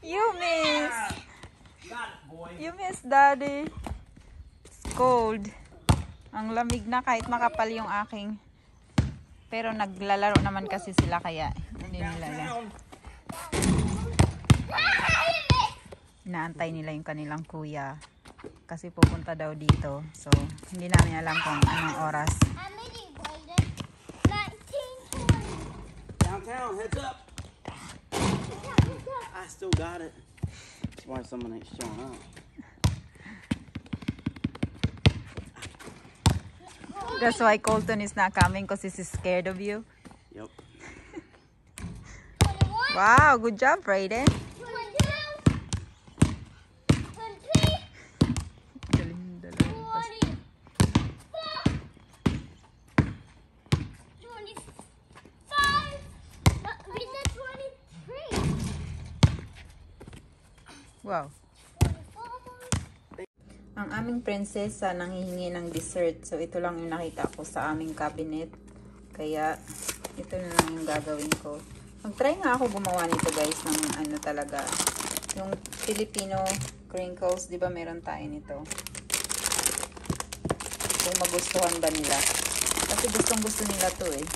You miss. You miss, Daddy. It's cold. Ang lamig na kahit makapal yung aking. Pero naglalaro naman kasi sila kaya hindi nila yan. Inaantay nila yung kanilang kuya. Kasi pupunta daw dito. So, hindi namin alam kung anong oras. Downtown, heads up. I still got it. That's why someone ain't showing up. That's why Colton is not coming because he's scared of you. Yep. Wow, good job, Brayden. Wow. Ang aming prinsesa nanghihingi ng dessert. So, ito lang yung nakita ko sa aming cabinet. Kaya, ito na lang yung gagawin ko. Mag-try nga ako gumawa nito, guys, ng ano talaga. Yung Filipino crinkles, di ba meron tayo nito? Kung magustuhan ba nila. Kasi gustong-gusto nila to eh.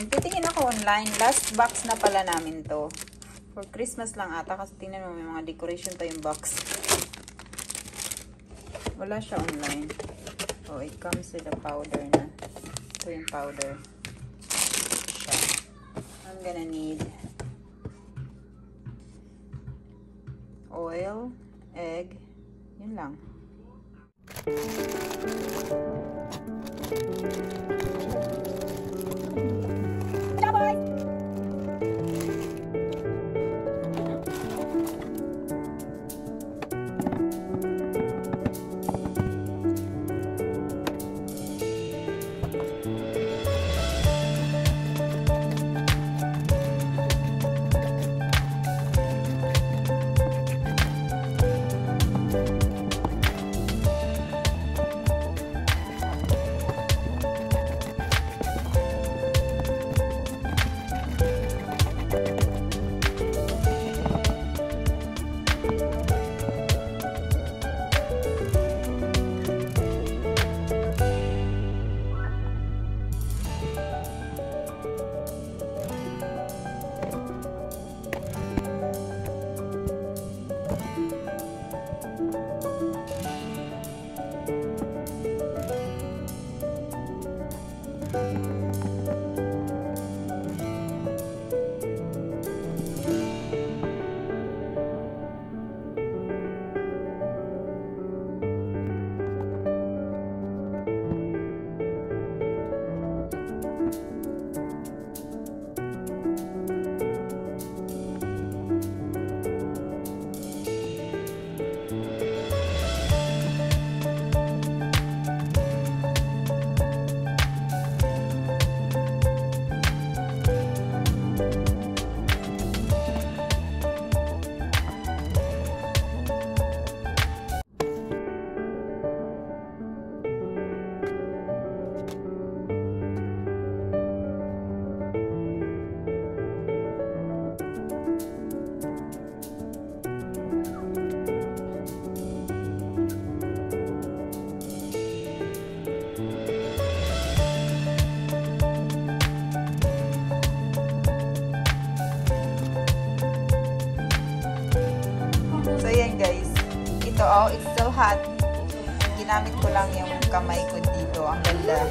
Nagtitingin ako online. Last box na pala namin to. For Christmas lang ata kasi tingnan mo may mga decoration pa yung box. Wala siya online. Oh, it comes with a powder na. Ito yung powder. Siya. I'm gonna need oil, egg, yun lang. Oh, it's still hot. Ginamit ko lang yung kamay ko dito. Ang ganda.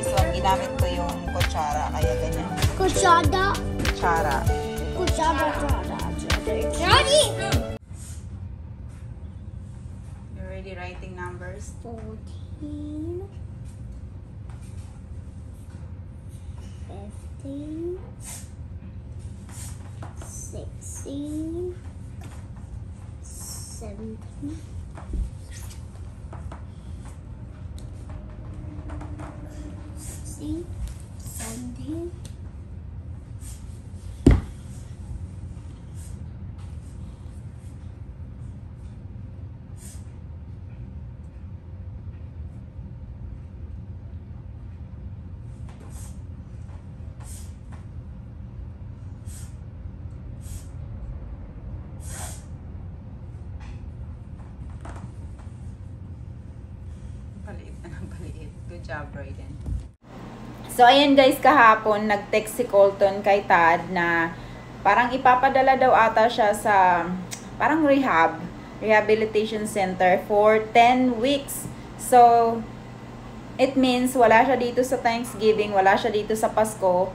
So, ginamit ko yung kutsara. Kaya ganyan. Kutsara. Kutsara. Kutsara. You already writing numbers? 14. 15. 16. 17. 16. 17. job, Brayden. So, ayan guys, kahapon, nag-text si Colton kay Tad na parang ipapadala daw ata siya sa parang rehabilitation center for 10 weeks. So, it means wala siya dito sa Thanksgiving, wala siya dito sa Pasko.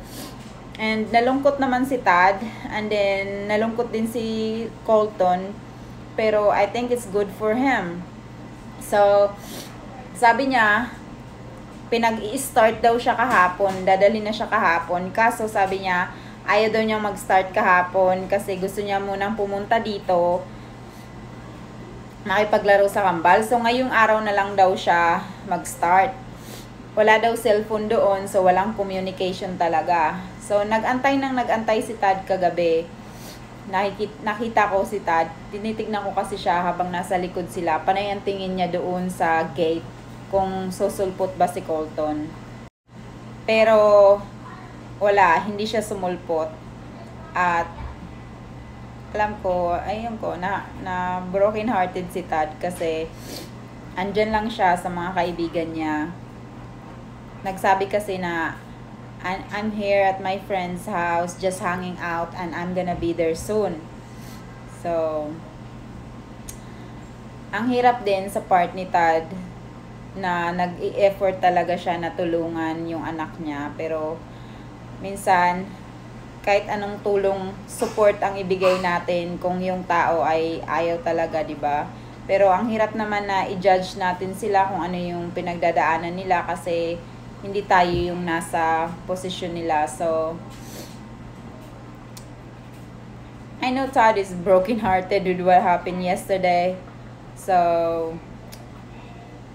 And nalungkot naman si Tad, and then nalungkot din si Colton, pero I think it's good for him. So, sabi niya, pinag-i-start daw siya kahapon, dadalhin na siya kahapon, kaso sabi niya, ayaw daw niyang mag-start kahapon kasi gusto niya munang pumunta dito, makipaglaro sa kambal. So, ngayong araw na lang daw siya mag-start. Wala daw cellphone doon, so walang communication talaga. So, nag-antay si Tad kagabi. Nakita ko si Tad, tinitignan ko kasi siya habang nasa likod sila. Panay ang tingin niya doon sa gate kung susulpot ba si Colton. Pero, wala, hindi siya sumulpot. At, alam ko, ayun ko, na broken hearted si Tad kasi andyan lang siya sa mga kaibigan niya. Nagsabi kasi na, I'm here at my friend's house just hanging out and I'm gonna be there soon. So, ang hirap din sa part ni Tad na nag-i-effort talaga siya na tulungan yung anak niya. Pero, minsan, kahit anong tulong, support ang ibigay natin kung yung tao ay ayaw talaga, di ba? Pero, ang hirap naman na i-judge natin sila kung ano yung pinagdadaanan nila kasi hindi tayo yung nasa posisyon nila. So, I know Todd is broken-hearted with what happened yesterday. So,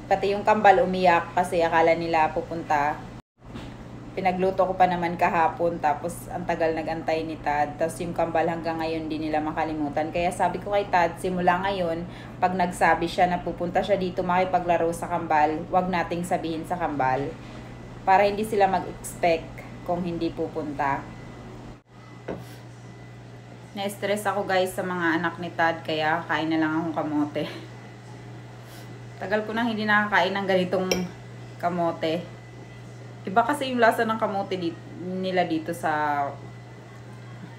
pati yung kambal umiyak kasi akala nila pupunta. Pinagluto ko pa naman kahapon tapos ang tagal nagantay ni Tad. Tapos yung kambal hanggang ngayon di nila makalimutan. Kaya sabi ko kay Tad, simula ngayon, pag nagsabi siya na pupunta siya dito makipaglaro sa kambal, wag nating sabihin sa kambal. Para hindi sila mag-expect kung hindi pupunta. Na-stress ako guys sa mga anak ni Tad kaya kain na lang akong kamote. Tagal ko nang hindi nakakain ng ganitong kamote. Iba kasi yung lasa ng kamote nila dito sa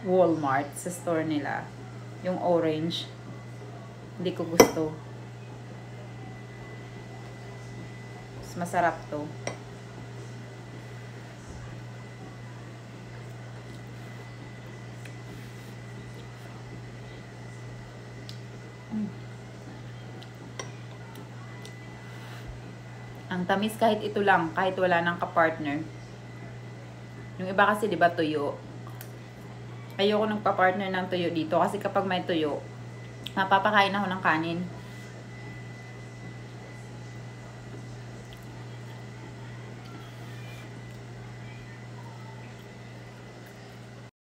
Walmart, sa store nila. Yung orange. Hindi ko gusto. Mas masarap to. Ang tamis kahit ito lang, kahit wala nang kapartner. Yung iba kasi 'di ba tuyo. Ayoko nang pa-partner ng tuyo dito kasi kapag may tuyo, mapapakain ako ng kanin.